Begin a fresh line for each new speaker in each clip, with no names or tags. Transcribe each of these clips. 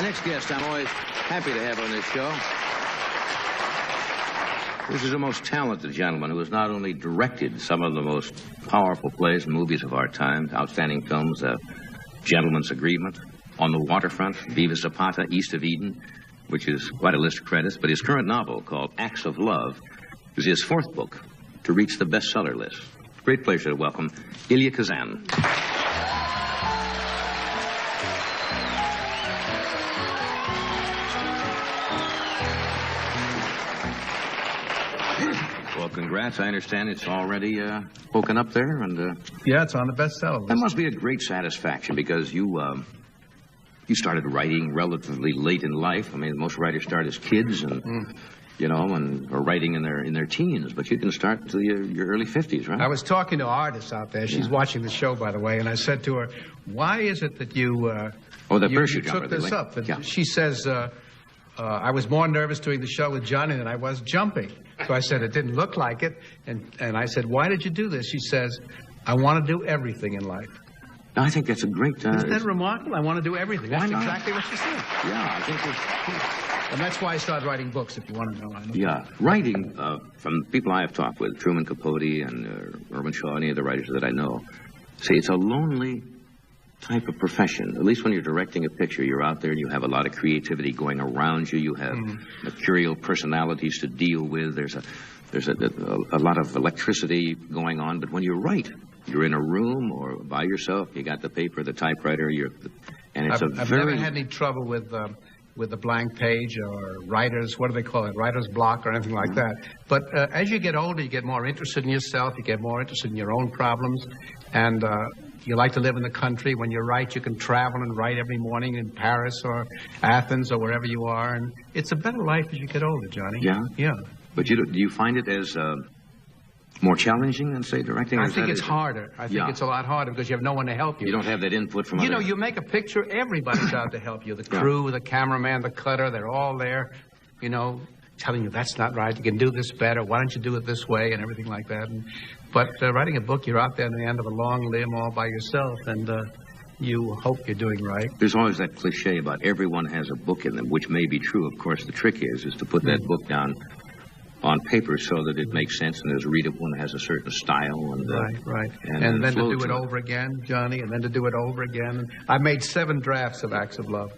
next guest I'm always happy to have on this show. This is a most talented gentleman who has not only directed some of the most powerful plays and movies of our time, outstanding films, Gentleman's Agreement, On the Waterfront, Viva Zapata, East of Eden, which is quite a list of credits, but his current novel, called Acts of Love, is his fourth book to reach the bestseller list. Great pleasure to welcome Elia Kazan. Well, congrats. I understand it's already spoken up there, and
yeah, it's on the bestseller list.
That must be a great satisfaction because you started writing relatively late in life. I mean, most writers start as kids, and you know, or writing in their teens. But you didn't start until your early 50s, right?
I was talking to artists out there. She's watching the show, by the way, and I said to her, "Why is it that you you took this up?" And she says, "I was more nervous doing the show with Johnny than I was jumping." So I said, "It didn't look like it." And I said, "Why did you do this?" She says, "I want to do everything in life."
I think that's a great...
Isn't that remarkable? I want to do everything. That's exactly what she said.
Yeah, I think that's...
And that's why I started writing books, if you want to know.
Yeah, writing, from people I have talked with, Truman Capote and Irwin Shaw, any of the writers that I know, say it's a lonely type of profession. At least when you're directing a picture, you're out there and you have a lot of creativity going around you. You have mercurial personalities to deal with. There's a lot of electricity going on. But when you write, you're in a room or by yourself. You got the paper, the typewriter. I've
never had any trouble with a blank page or writer's, what do they call it, writer's block or anything like that. But as you get older, you get more interested in yourself. You get more interested in your own problems. And you like to live in the country. When you write, you can travel and write every morning in Paris or Athens or wherever you are. And it's a better life as you get older, Johnny.
Yeah?
Yeah.
But do you find it as more challenging than, say, directing?
I think it's harder. I think it's a lot harder because you have no one to help you.
You don't have that input from
You know, you make a picture, everybody's out to help you. The crew, the cameraman, the cutter, they're all there, you know, telling you that's not right, you can do this better, why don't you do it this way, and everything like that. But writing a book, you're out there at the end of a long limb all by yourself, and you hope you're doing right.
There's always that cliche about everyone has a book in them, which may be true. Of course, the trick is to put that book down on paper so that it makes sense and is readable and has a certain style. And,
right. And then to do it over again, Johnny, and then to do it over again. I made 7 drafts of Acts of Love.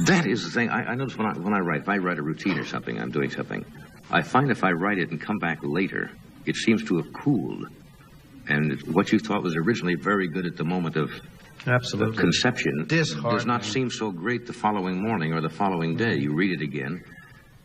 That is the thing. I notice when I write, if I write a routine or something, I'm doing something, I find if I write it and come back later, it seems to have cooled. And what you thought was originally very good at the moment of conception does not seem so great the following morning or the following day. You read it again.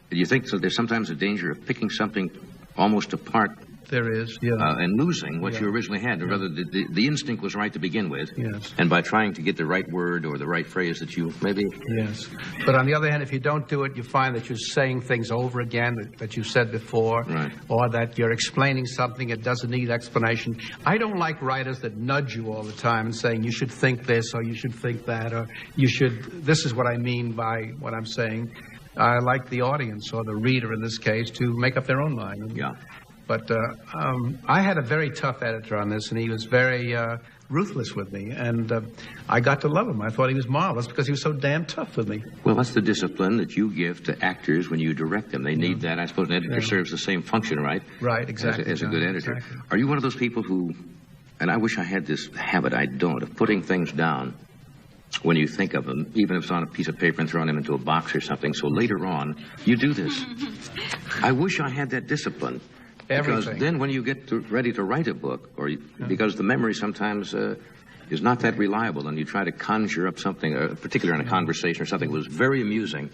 Do you think so there's sometimes a danger of picking something almost apart?
There is, yeah.
And losing what you originally had. Rather, the instinct was right to begin with.
Yes.
And by trying to get the right word or the right phrase that you maybe...
Yes. But on the other hand, if you don't do it, you find that you're saying things over again that you said before. Right. Or that you're explaining something that doesn't need explanation. I don't like writers that nudge you all the time and saying you should think this or you should think that or you should... This is what I mean by what I'm saying. I like the audience, or the reader in this case, to make up their own mind.
Yeah.
But I had a very tough editor on this, and he was very ruthless with me. And I got to love him. I thought he was marvelous because he was so damn tough with me.
Well, that's the discipline that you give to actors when you direct them. They need that. I suppose an editor serves the same function, right?
Right, exactly.
As a good editor.
Exactly.
Are you one of those people who, and I wish I had this habit, I don't, of putting things down when you think of them, even if it's on a piece of paper and throwing them into a box or something, so later on, you do this. I wish I had that discipline. Because then when you get ready to write a book, because the memory sometimes is not that reliable, and you try to conjure up something, particularly in a conversation or something that was very amusing,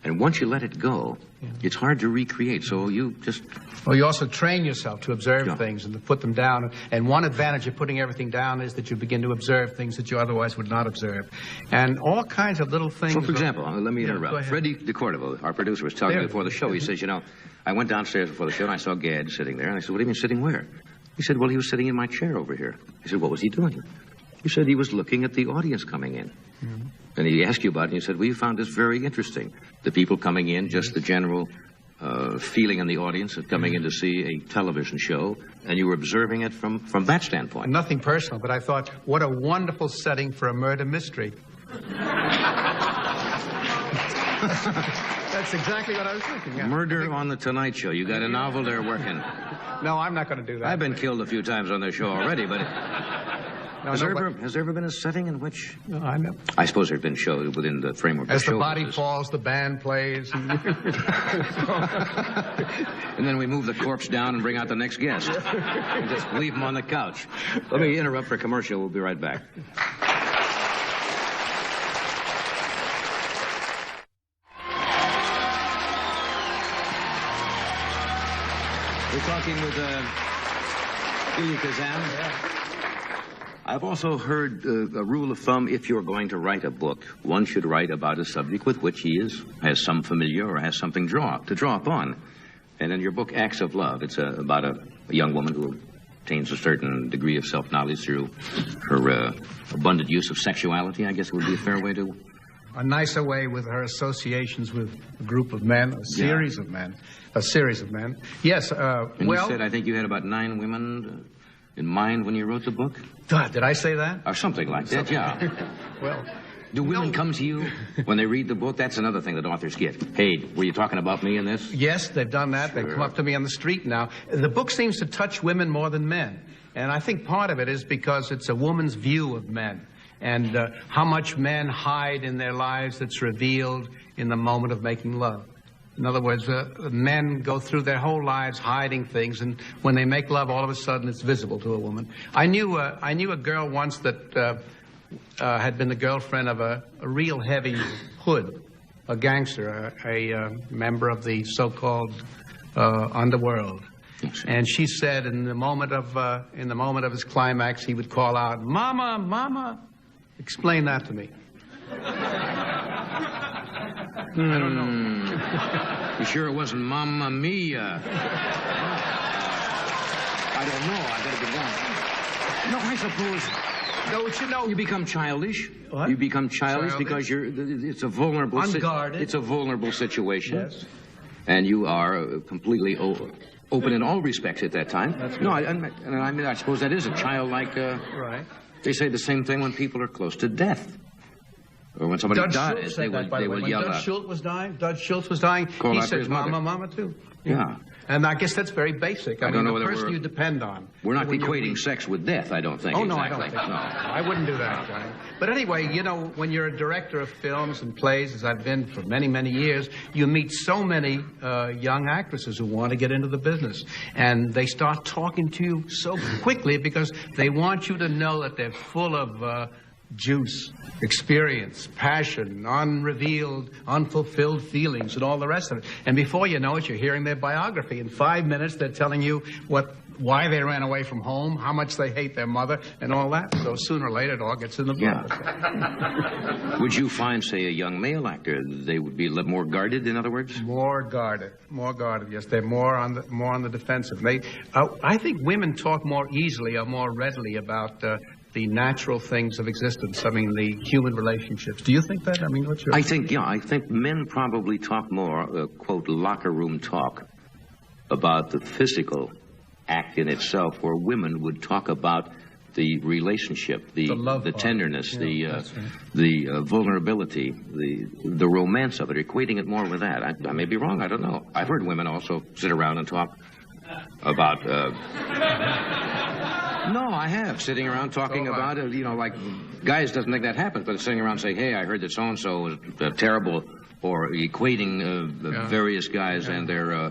and once you let it go, it's hard to recreate, so you just...
Well, you also train yourself to observe things and to put them down, and one advantage of putting everything down is that you begin to observe things that you otherwise would not observe, and all kinds of little things...
So, for example, let me interrupt. Freddie DeCordova, our producer, was telling me before the show, he says, you know, I went downstairs before the show, and I saw Gad sitting there, and I said, what do you mean sitting where? He said, well, he was sitting in my chair over here. I said, what was he doing? He said he was looking at the audience coming in. And he asked you about it, and you said, well, you found this very interesting. The people coming in, just the general feeling in the audience of coming in to see a television show, and you were observing it from that standpoint.
Nothing personal, but I thought, what a wonderful setting for a murder mystery. That's exactly what I was thinking. Yeah.
Murder on the Tonight Show. You got a novel there working.
No, I'm not going to do that.
I've been killed a few times on this show already, but... Has there ever been a setting in which...
No, I know.
I suppose there have been shows within the framework of
As
the show.
the body falls, the band plays.
And then we move the corpse down and bring out the next guest. And just leave him on the couch. Let me interrupt for a commercial. We'll be right back. We're talking with Ilya Kazan.
Yeah.
I've also heard a rule of thumb, if you're going to write a book, one should write about a subject with which he has some familiar or has something to draw upon. And in your book, Acts of Love, it's about a young woman who attains a certain degree of self-knowledge through her abundant use of sexuality, I guess would be a fair way to...
A nicer way with her associations with a group of men, a series of men. Yes,
and you said, I think you had about 9 women... in mind when you wrote the book?
Did I say that?
Or something like that, yeah.
Well...
Do women come to you when they read the book? That's another thing that authors get. Hey, were you talking about me in this?
Yes, they've done that. Sure. They come up to me on the street now. The book seems to touch women more than men. And I think part of it is because it's a woman's view of men. And how much men hide in their lives that's revealed in the moment of making love. In other words, men go through their whole lives hiding things, and when they make love, all of a sudden it's visible to a woman. I knew a girl once that had been the girlfriend of a real heavy hood, a gangster, a member of the so-called underworld. And she said, in the moment of his climax, he would call out, "Mama, Mama." Explain that to me. I don't know.
You sure it wasn't Mamma Mia? I don't know. I better be wrong. No, I suppose. Don't you know? You become childish.
What?
You become childish because it's a vulnerable...
Unguarded.
It's a vulnerable situation.
Yes.
And you are completely open in all respects at that time.
That's
no, I suppose that is a childlike...
Right.
They say the same thing when people are close to death. Or when somebody dies, they will yell out.
Judge Schultz was dying, he said, "Mama, Mama," too.
Yeah.
And I guess that's very basic. I mean, the person you depend on.
We're not equating sex with death, I don't think.
Oh, no,
exactly.
I don't think so. I wouldn't do that, Johnny. But anyway, you know, when you're a director of films and plays, as I've been for many, many years, you meet so many young actresses who want to get into the business. And they start talking to you so quickly because they want you to know that they're full of... juice, experience, passion, unrevealed, unfulfilled feelings, and all the rest of it. And before you know it, you're hearing their biography. In 5 minutes, they're telling you why they ran away from home, how much they hate their mother, and all that. So sooner or later, it all gets in the book.
Yeah. Would you find, say, a young male actor, they would be a little more guarded, in other words?
More guarded, yes. They're more on the defensive. I think women talk more easily or more readily about... the natural things of existence, I mean, the human relationships. Do you think that? I mean, what's your...
I think men probably talk more, quote, locker room talk about the physical act in itself, where women would talk about the relationship, the tenderness, the vulnerability, the romance of it, equating it more with that. I may be wrong, I don't know. I've heard women also sit around and talk about... No, I have. Sitting around talking about it, you know, like, guys doesn't think that happens, but sitting around saying, hey, I heard that so-and-so was terrible, or equating various guys and their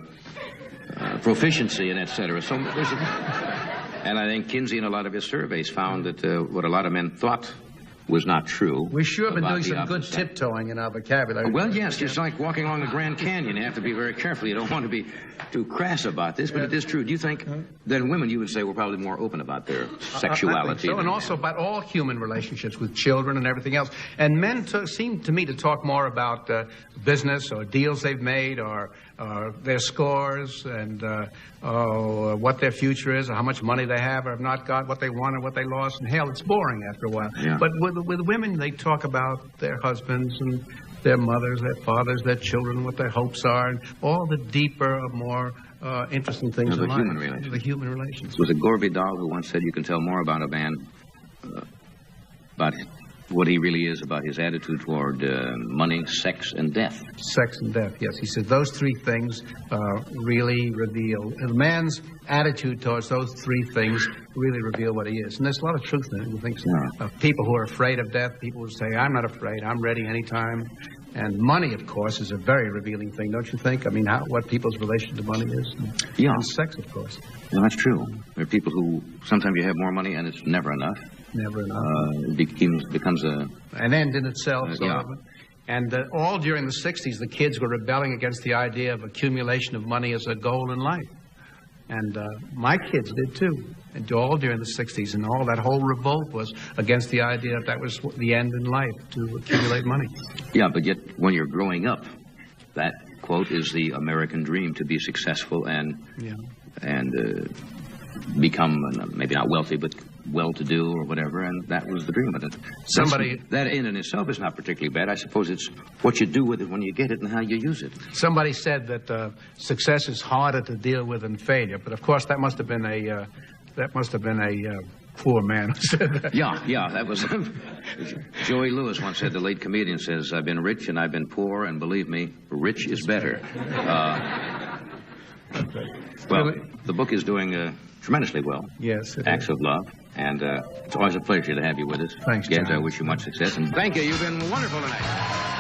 proficiency and et cetera. So there's and I think Kinsey in a lot of his surveys found that what a lot of men thought was not true.
We sure have been doing some good tiptoeing in our vocabulary.
Well, yes, it's like walking along the Grand Canyon. You have to be very careful. You don't want to be too crass about this, but it is true. Do you think that women, you would say, were probably more open about their sexuality?
So, and also about all human relationships with children and everything else. And men seem to me to talk more about business or deals they've made or their scores and what their future is or how much money they have or have not got, what they won or what they lost. And hell, it's boring after a while.
Yeah.
But with women, they talk about their husbands and their mothers, their fathers, their children, what their hopes are, and all the deeper, more interesting things in life. The human relations.
Was it Gore Vidal who once said you can tell more about a man, about what he really is about his attitude toward money, sex, and death.
Sex and death, yes. He said those three things really reveal, a man's attitude towards those three things really reveal what he is. And there's a lot of truth in it. He thinks people who are afraid of death, people who say, I'm not afraid, I'm ready anytime. And money, of course, is a very revealing thing, don't you think? I mean, what people's relation to money is. And sex, of course.
Well, that's true. There are people who, sometimes you have more money and it's never enough.
Never enough.
It becomes
an end in itself. And all during the 60s, the kids were rebelling against the idea of accumulation of money as a goal in life. And my kids did too, and all during the 60s. And all that whole revolt was against the idea that was the end in life, to accumulate money. Yeah,
but yet when you're growing up, that, quote, is the American dream, to be successful and become, maybe not wealthy, but well-to-do or whatever, and that was the dream. But that in and itself is not particularly bad. I suppose it's what you do with it when you get it and how you use it.
Somebody said that success is harder to deal with than failure, but of course that must have been a poor man who said that.
Yeah, that was Joey Lewis once said. The late comedian says, "I've been rich and I've been poor, and believe me, rich is better." Well, the book is doing tremendously well.
Yes, it
Acts
is.
of Love. And it's always a pleasure to have you with us.
Thanks,
Geds,
John.
I wish you much success. And thank you. You've been wonderful tonight.